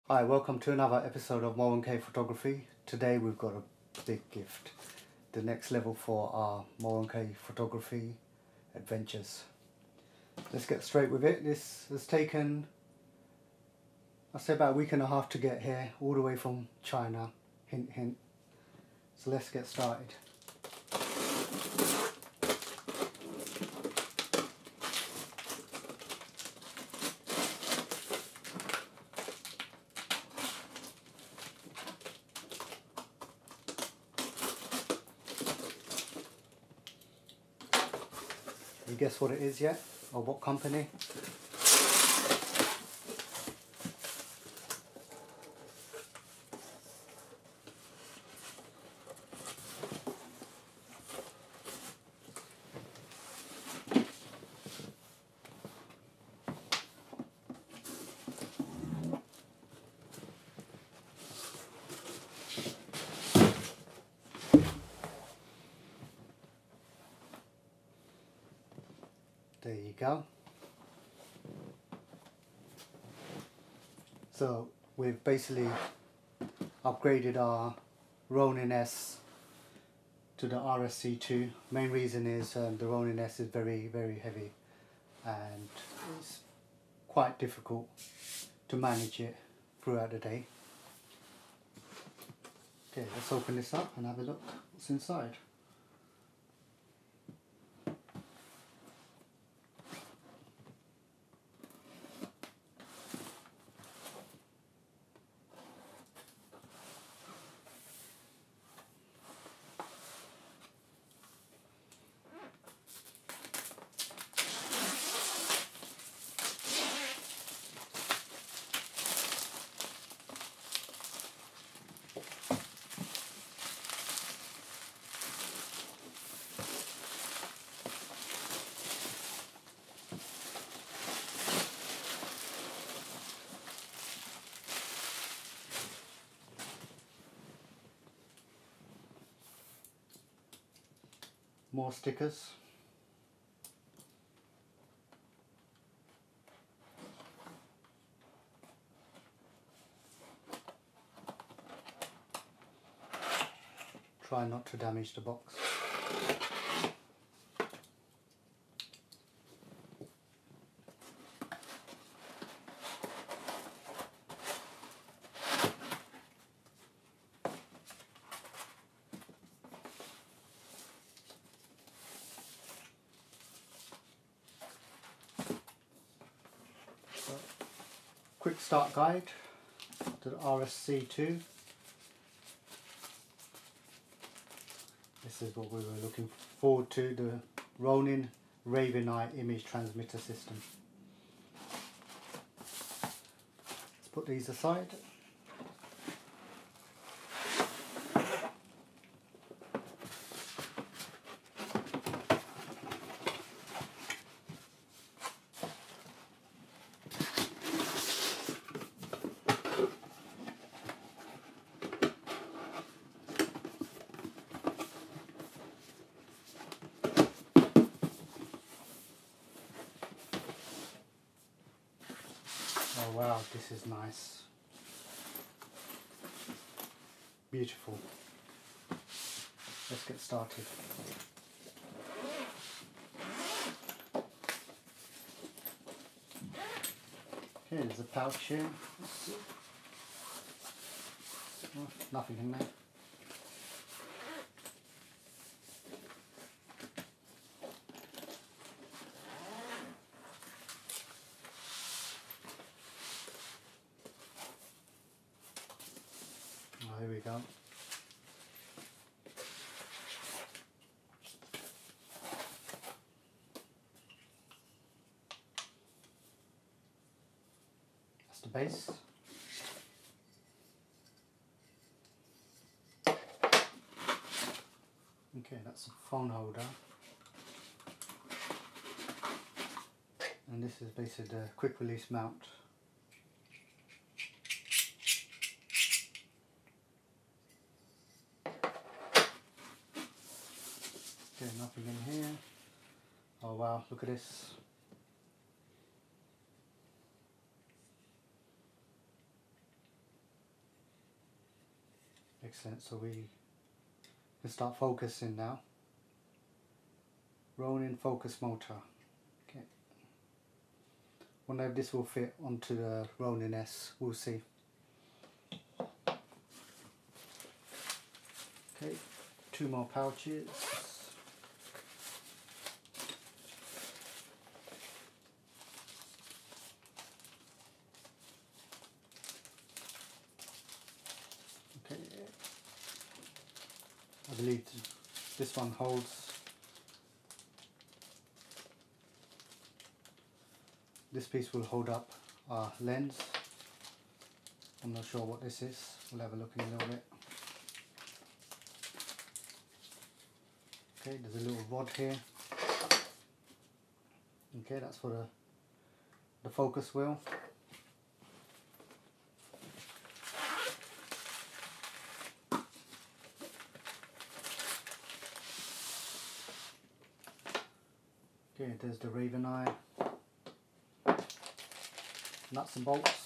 Hi, welcome to another episode of Mo and K Photography. Today we've got a big gift, the next level for our Mo and K Photography adventures. Let's get straight with it. This has taken, I'd say, about a week and a half to get here, all the way from China, hint hint. So let's get started. You guess what it is yet? Or what company? There you go. So we've basically upgraded our Ronin S to the RSC2. Main reason is the Ronin S is very heavy and it's quite difficult to manage it throughout the day. Okay, let's open this up and have a look what's inside. More stickers. Try not to damage the box. Quick start guide to the RSC2. This is what we were looking forward to, the Ronin Raven Eye image transmitter system. Let's put these aside. Oh wow, this is nice. Beautiful. Let's get started. Okay, there's a pouch here. Oh, nothing in there. Oh, here we go. That's the base. Okay, that's a phone holder. And this is basically the quick release mount. Okay, nothing in here. Oh wow, look at this. Excellent, so we can start focusing now. Ronin focus motor. Okay. Wonder if this will fit onto the Ronin S, we'll see. Okay, 2 more pouches. Okay, I believe this one holds. This piece will hold up our lens. I'm not sure what this is. We'll have a look in a little bit. Okay, there's a little rod here. Okay, that's for the focus wheel. Okay, there's the Raven eye. Nuts and bolts.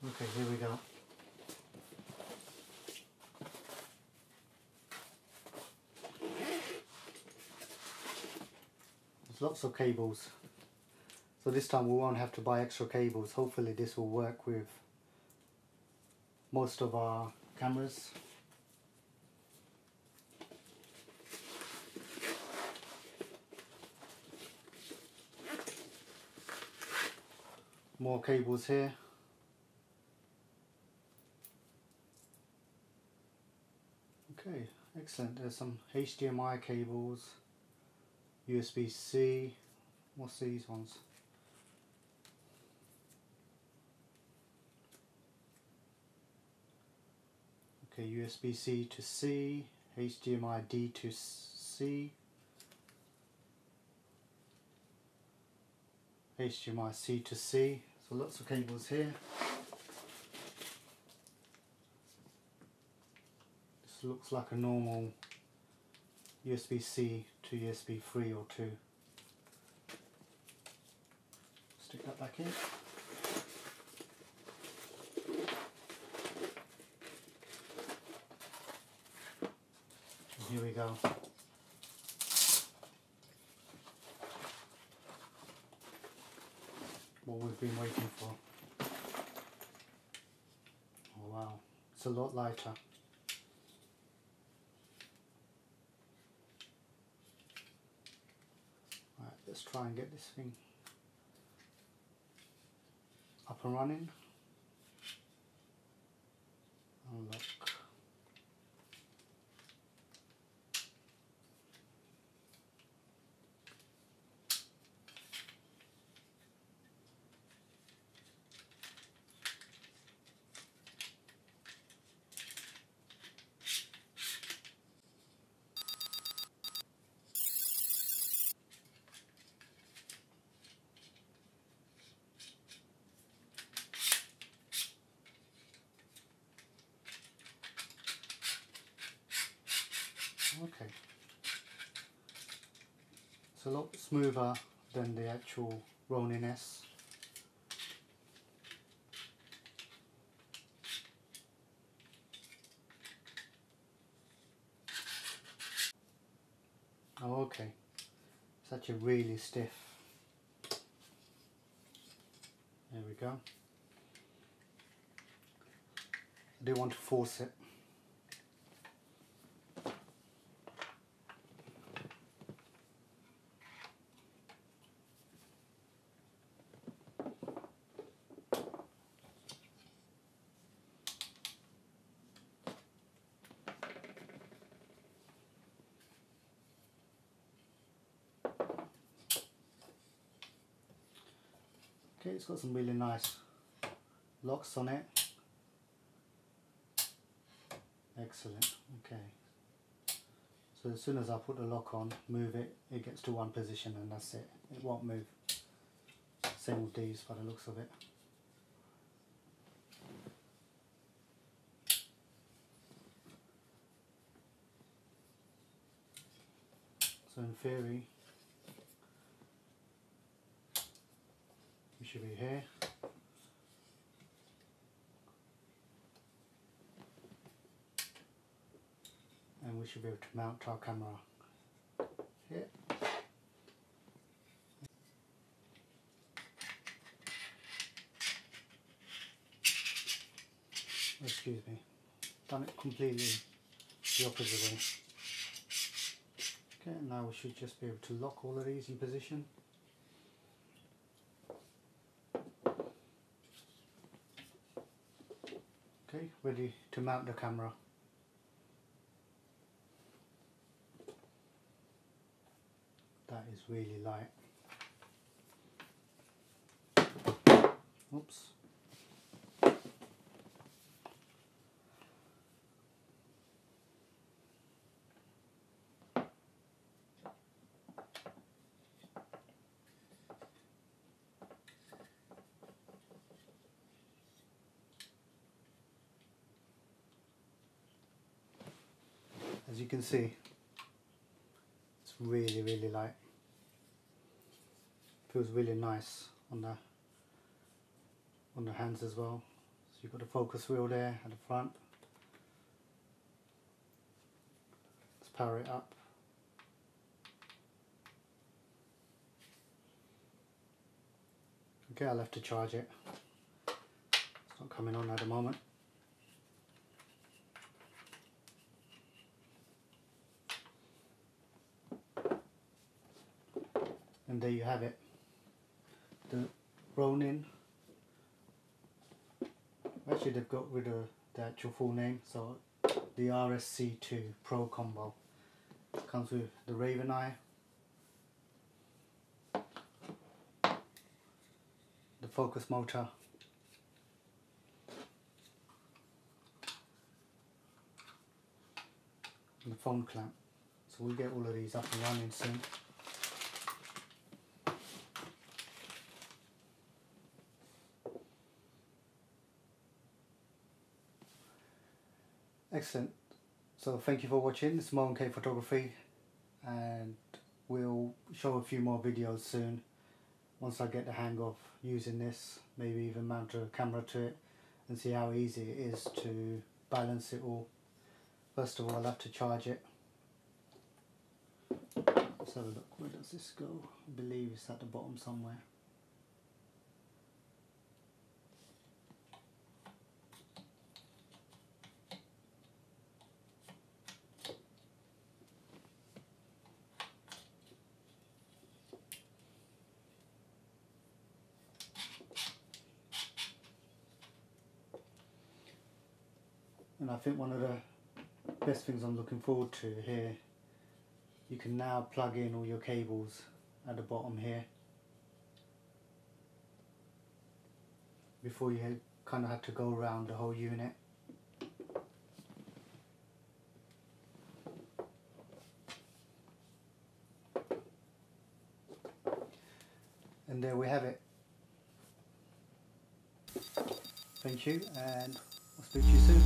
Okay, here we go. There's lots of cables. So this time we won't have to buy extra cables. Hopefully this will work with most of our cameras. More cables here. Okay, excellent. There's some HDMI cables, USB-C. What's these ones? Okay, USB-C to C, HDMI D to C, HDMI C to C. So lots of cables here. Looks like a normal USB-C to USB 3 or 2. Stick that back in. And here we go. What we've been waiting for. Oh wow, it's a lot lighter. Let's try and get this thing up and running. Unlock. Okay, it's a lot smoother than the actual Ronin S. Oh, okay, it's actually really stiff. There we go. I do want to force it. Okay, it's got some really nice locks on it. Excellent. Okay. So as soon as I put the lock on, move it, it gets to one position and that's it. It won't move. Same with these by the looks of it. So in theory, we should be here. And we should be able to mount our camera here. Excuse me, done it completely the opposite way. Okay, now we should just be able to lock all of these in position. Okay, ready to mount the camera. That is really light. Oops. As you can see, it's really light. Feels really nice on the hands as well. So you've got the focus wheel there at the front. Let's power it up. Okay, I'll have to charge it. It's not coming on at the moment. And there you have it. The Ronin. Actually, they've got rid of the actual full name, so the RSC2 Pro Combo. It comes with the Raven Eye, the focus motor, and the phone clamp. So we'll get all of these up and running soon. Excellent. So thank you for watching. It's Mo and K Photography, and we'll show a few more videos soon once I get the hang of using this. Maybe even mount a camera to it and see how easy it is to balance it all. First of all, I'll have to charge it. Let's have a look. Where does this go? I believe it's at the bottom somewhere. And I think one of the best things I'm looking forward to here, you can now plug in all your cables at the bottom here. Before you kind of had to go around the whole unit. And there we have it. Thank you, and I'll speak to you soon.